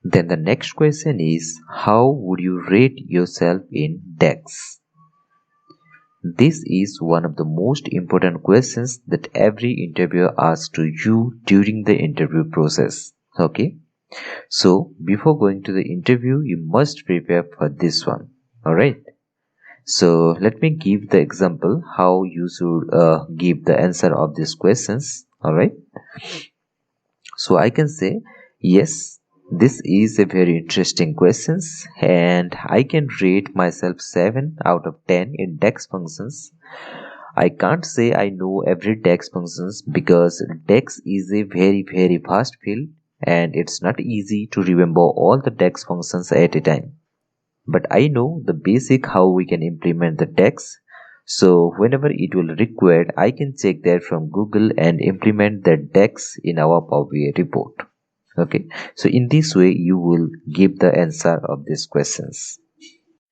Then the next question is, how would you rate yourself in DAX? This is one of the most important questions that every interviewer asks to you during the interview process. Okay, so before going to the interview, you must prepare for this one. Alright, so let me give the example how you should give the answer of these questions. Alright, so I can say, yes, this is a very interesting questions and I can rate myself 7 out of 10 in DAX functions. I can't say I know every DAX functions because DAX is a very vast field and it's not easy to remember all the DAX functions at a time. But I know the basic how we can implement the DAX. So whenever it will required, I can check that from Google and implement the DAX in our Power BI report. Okay, so in this way you will give the answer of these questions.